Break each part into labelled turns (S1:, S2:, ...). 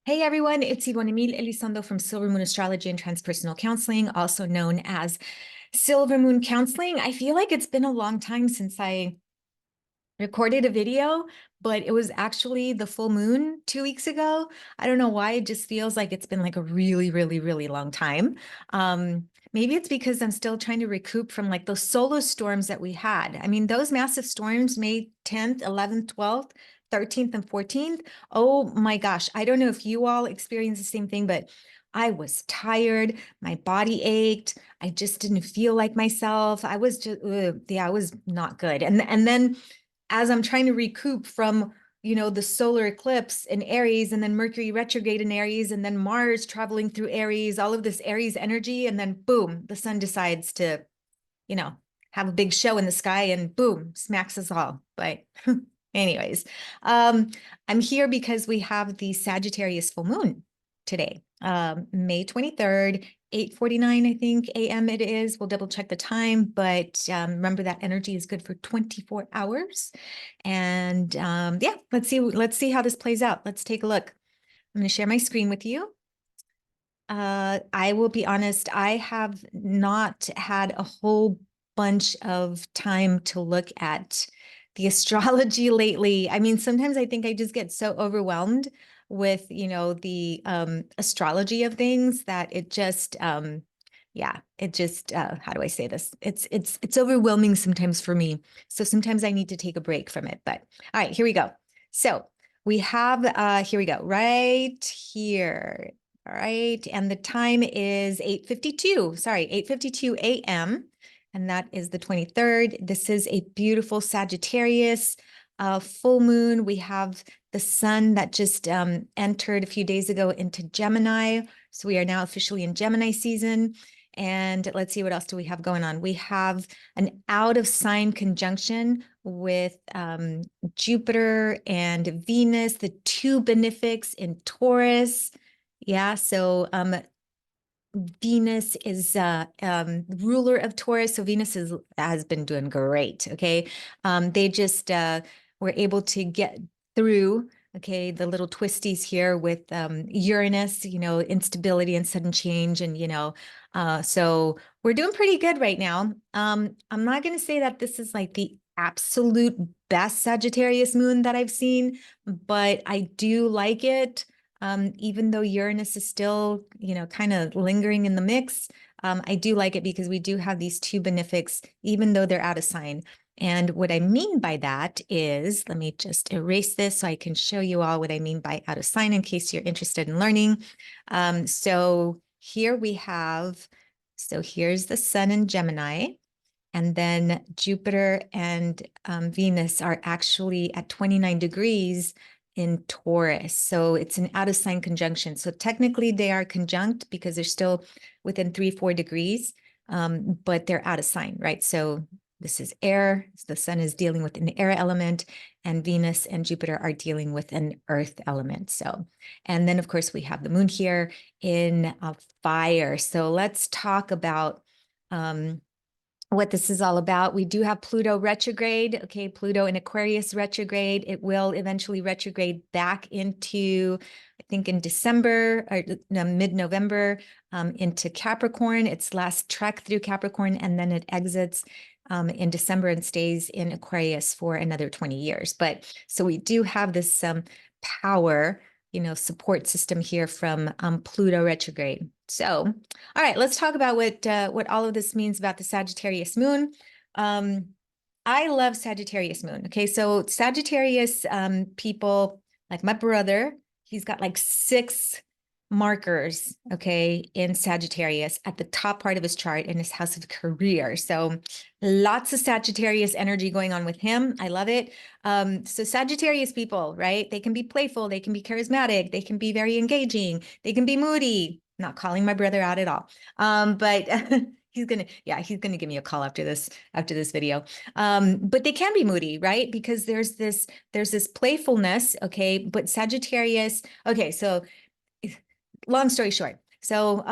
S1: Hey everyone, it's Ivonne Emil Elizondo from Silver Moon Astrology and Transpersonal Counseling, also known as Silver Moon Counseling. I feel like it's been a long time since I recorded a video, but it was actually the full moon 2 weeks ago. I don't know why, it just feels like it's been like a really, really, really long time. Maybe it's because I'm still trying to recoup from like those solar storms that we had. I mean, those massive storms, May 10th, 11th, 12th, 13th, and 14th. Oh my gosh. I don't know if you all experienced the same thing, but I was tired. My body ached. I just didn't feel like myself. I was just, yeah, I was not good. And then as I'm trying to recoup from, the solar eclipse in Aries, and then Mercury retrograde in Aries, and then Mars traveling through Aries, all of this Aries energy, and then boom, the sun decides to, you know, have a big show in the sky, and boom, smacks us all. But anyways, I'm here because we have the Sagittarius full moon today, May 23rd, 8:49, I think, a.m. it is. We'll double check the time, but remember that energy is good for 24 hours. And yeah, let's see how this plays out. Let's take a look. I'm going to share my screen with you. I will be honest, I have not had a whole bunch of time to look at the astrology lately. I mean, sometimes I think I just get so overwhelmed with, the astrology of things that it just yeah, it just how do I say this? It's overwhelming sometimes for me. So sometimes I need to take a break from it. But all right, here we go. So we have here we go, right here. All right, and the time is 8:52, sorry, 8:52 a.m., and that is the 23rd. This is a beautiful Sagittarius full moon. We have the sun that just entered a few days ago into Gemini, so we are now officially in Gemini season. And let's see, what else do we have going on? We have an out of sign conjunction with Jupiter and Venus, the two benefics in Taurus. Yeah, so Venus is ruler of Taurus, so Venus has been doing great. Okay, they just were able to get through. Okay, the little twisties here with Uranus, instability and sudden change, and so we're doing pretty good right now. I'm not going to say that this is like the absolute best Sagittarius moon that I've seen, but I do like it. Even though Uranus is still, kind of lingering in the mix, I do like it because we do have these two benefics, even though they're out of sign. And what I mean by that is, let me just erase this so I can show you all what I mean by out of sign in case you're interested in learning. So here we have, so here's the sun in Gemini. And then Jupiter and Venus are actually at 29 degrees in Taurus. So it's an out of sign conjunction. So technically they are conjunct because they're still within 3-4 degrees, but they're out of sign, right? So this is air. The sun is dealing with an air element, and Venus and Jupiter are dealing with an earth element. So, and then of course we have the moon here in fire. So let's talk about what this is all about. We do have Pluto retrograde. Okay, Pluto in Aquarius retrograde. It will eventually retrograde back into, I think, in December or mid-November, into Capricorn. Its last trek through Capricorn, and then it exits in December and stays in Aquarius for another 20 years. But so we do have this power, support system here from Pluto retrograde. So, all right, let's talk about what all of this means about the Sagittarius moon. I love Sagittarius moon. Okay, so Sagittarius people, like my brother, he's got like 6 markers, okay, in Sagittarius at the top part of his chart in his house of career. So lots of Sagittarius energy going on with him. I love it. So Sagittarius people, right? They can be playful, they can be charismatic, they can be very engaging, they can be moody. Not calling my brother out at all. But he's gonna give me a call after this video. But they can be moody, right? Because there's this playfulness, okay? But Sagittarius, okay, so long story short. So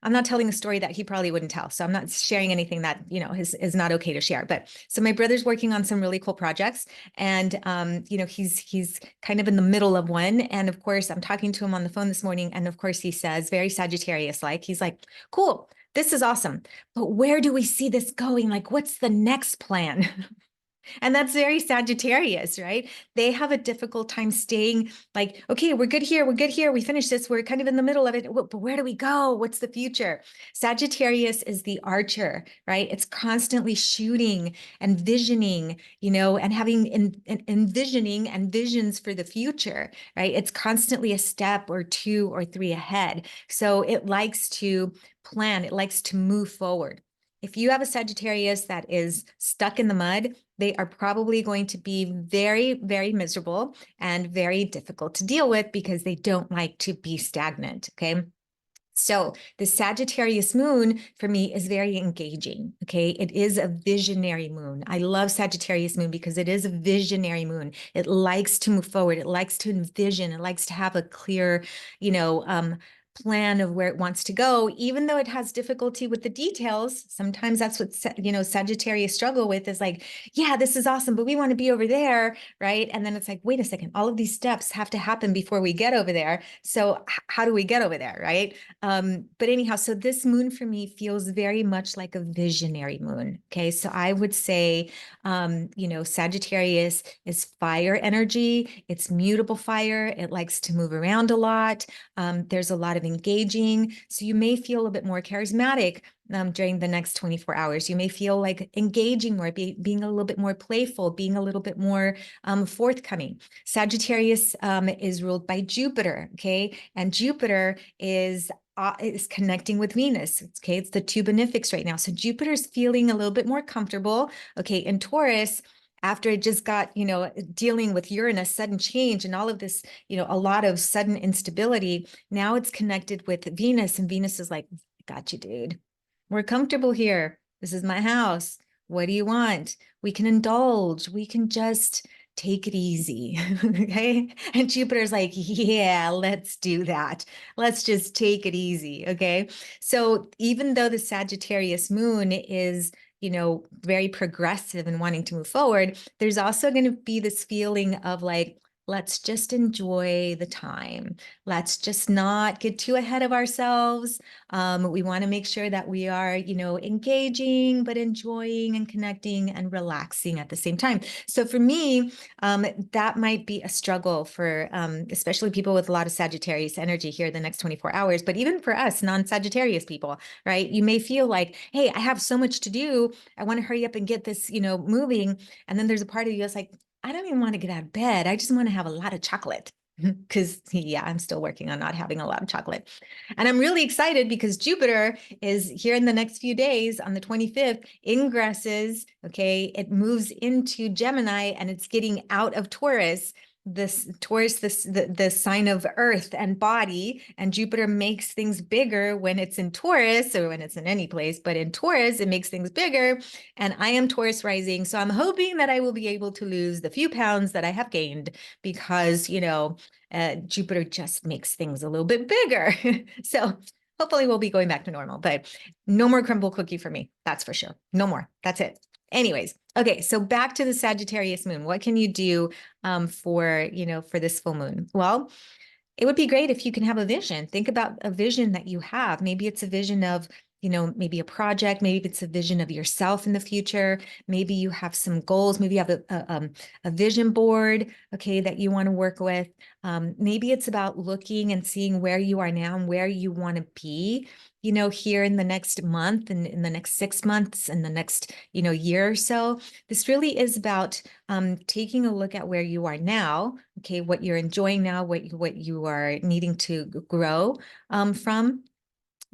S1: I'm not telling a story that he probably wouldn't tell. So I'm not sharing anything that, is not okay to share. But so my brother's working on some really cool projects, and he's kind of in the middle of one. And of course, I'm talking to him on the phone this morning, and of course he says, very Sagittarius like, he's like, cool, this is awesome, but where do we see this going? Like, what's the next plan? And that's very Sagittarius, right? They have a difficult time staying like, okay, we're good here. We're good here. We finished this. We're kind of in the middle of it. But where do we go? What's the future? Sagittarius is the archer, right? It's constantly shooting and visioning, and having envisioning and visions for the future, right? It's constantly a step or two or three ahead. So it likes to plan. It likes to move forward. If you have a Sagittarius that is stuck in the mud, they are probably going to be very, very miserable and very difficult to deal with because they don't like to be stagnant, okay? So the Sagittarius moon for me is very engaging, okay? It is a visionary moon. I love Sagittarius moon because it is a visionary moon. It likes to move forward. It likes to envision. It likes to have a clear, plan of where it wants to go, even though it has difficulty with the details. Sometimes that's what, Sagittarius struggle with is like, yeah, this is awesome, but we want to be over there, right? And then it's like, wait a second, all of these steps have to happen before we get over there. So how do we get over there, right? But anyhow, so this moon for me feels very much like a visionary moon. Okay. So I would say, Sagittarius is fire energy. It's mutable fire. It likes to move around a lot. There's a lot of engaging. So you may feel a bit more charismatic during the next 24 hours. You may feel like engaging more, being a little bit more playful, being a little bit more forthcoming. Sagittarius is ruled by Jupiter, okay? And Jupiter is connecting with Venus, okay? It's the two benefics right now. So Jupiter's feeling a little bit more comfortable, okay? In Taurus, after it just got, dealing with Uranus, sudden change and all of this, a lot of sudden instability, now it's connected with Venus, and Venus is like, got you, dude. We're comfortable here. This is my house. What do you want? We can indulge. We can just take it easy. Okay. And Jupiter's like, yeah, let's do that. Let's just take it easy. Okay. So even though the Sagittarius moon is, very progressive and wanting to move forward, there's also going to be this feeling of like, let's just enjoy the time. Let's just not get too ahead of ourselves. We want to make sure that we are, engaging, but enjoying and connecting and relaxing at the same time. So for me, that might be a struggle for especially people with a lot of Sagittarius energy here the next 24 hours. But even for us non-Sagittarius people, right? You may feel like, hey, I have so much to do. I want to hurry up and get this, moving. And then there's a part of you that's like, I don't even want to get out of bed. I just want to have a lot of chocolate because, yeah, I'm still working on not having a lot of chocolate. And I'm really excited because Jupiter is here in the next few days on the 25th, ingresses, okay? It moves into Gemini and it's getting out of Taurus. Taurus, the sign of earth and body, and Jupiter makes things bigger when it's in Taurus or when it's in any place, but in Taurus, it makes things bigger. And I am Taurus rising. So I'm hoping that I will be able to lose the few pounds that I have gained because, Jupiter just makes things a little bit bigger. So hopefully we'll be going back to normal, but no more crumble cookie for me. That's for sure. No more. That's it. Anyways, okay, so back to the Sagittarius moon. What can you do for this full moon? Well, it would be great if you can have a vision. Think about a vision that you have. Maybe it's a vision of, maybe a project. Maybe it's a vision of yourself in the future. Maybe you have some goals. Maybe you have a vision board, okay, that you want to work with. Maybe it's about looking and seeing where you are now and where you want to be, here in the next month and in the next 6 months and the next, year or so. This really is about taking a look at where you are now, okay, what you're enjoying now, what you are needing to grow from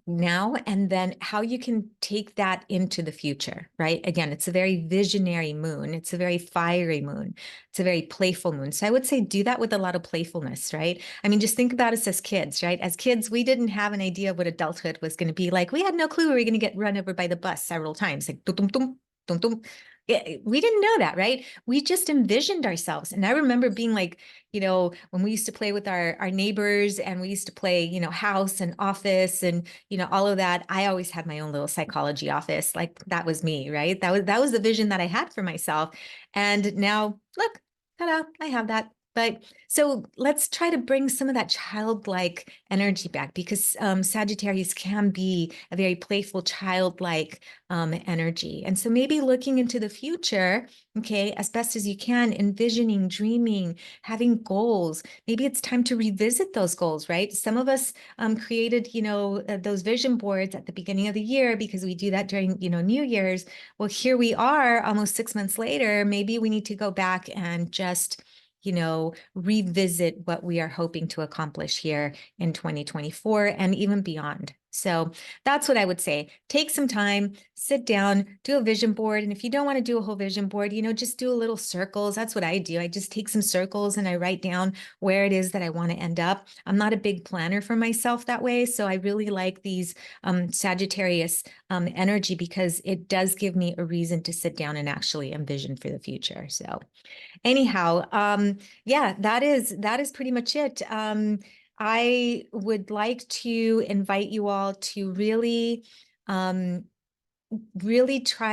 S1: now, and then how you can take that into the future, right? Again, it's a very visionary moon. It's a very fiery moon. It's a very playful moon. So I would say do that with a lot of playfulness, right? I mean, just think about us as kids, right? As kids, we didn't have an idea of what adulthood was going to be like. We had no clue we were going to get run over by the bus several times, like, dum, dum, dum. Dum, dum. We didn't know that, right? We just envisioned ourselves. And I remember being like, when we used to play with our neighbors and we used to play, house and office and, all of that. I always had my own little psychology office. Like that was me, right? That was the vision that I had for myself. And now look, ta-da, I have that. But so let's try to bring some of that childlike energy back, because Sagittarius can be a very playful, childlike energy. And so maybe looking into the future, okay, as best as you can, envisioning, dreaming, having goals. Maybe it's time to revisit those goals, right? Some of us created, those vision boards at the beginning of the year because we do that during, New Year's. Well, here we are almost 6 months later. Maybe we need to go back and just revisit what we are hoping to accomplish here in 2024 and even beyond. So that's what I would say. Take some time, sit down, do a vision board. And if you don't want to do a whole vision board, just do a little circles. That's what I do. I just take some circles and I write down where it is that I want to end up. I'm not a big planner for myself that way. So I really like these Sagittarius energy, because it does give me a reason to sit down and actually envision for the future. So anyhow, yeah, that is pretty much it. I would like to invite you all to really try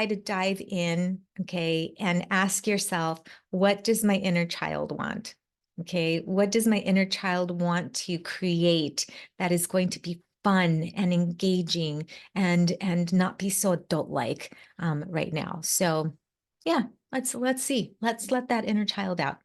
S1: to dive in, okay, and ask yourself, what does my inner child want? Okay, what does my inner child want to create that is going to be fun and engaging and not be so adult-like right now? So yeah, let's see. Let's let that inner child out.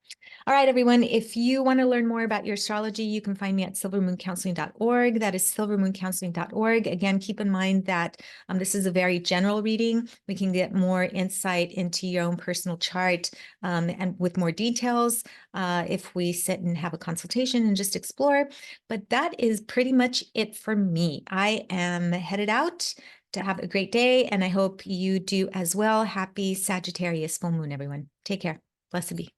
S1: All right, everyone. If you want to learn more about your astrology, you can find me at silvermooncounseling.org. That is silvermooncounseling.org. Again, keep in mind that this is a very general reading. We can get more insight into your own personal chart and with more details if we sit and have a consultation and just explore. But that is pretty much it for me. I am headed out to have a great day, and I hope you do as well. Happy Sagittarius full moon, everyone. Take care. Blessed be.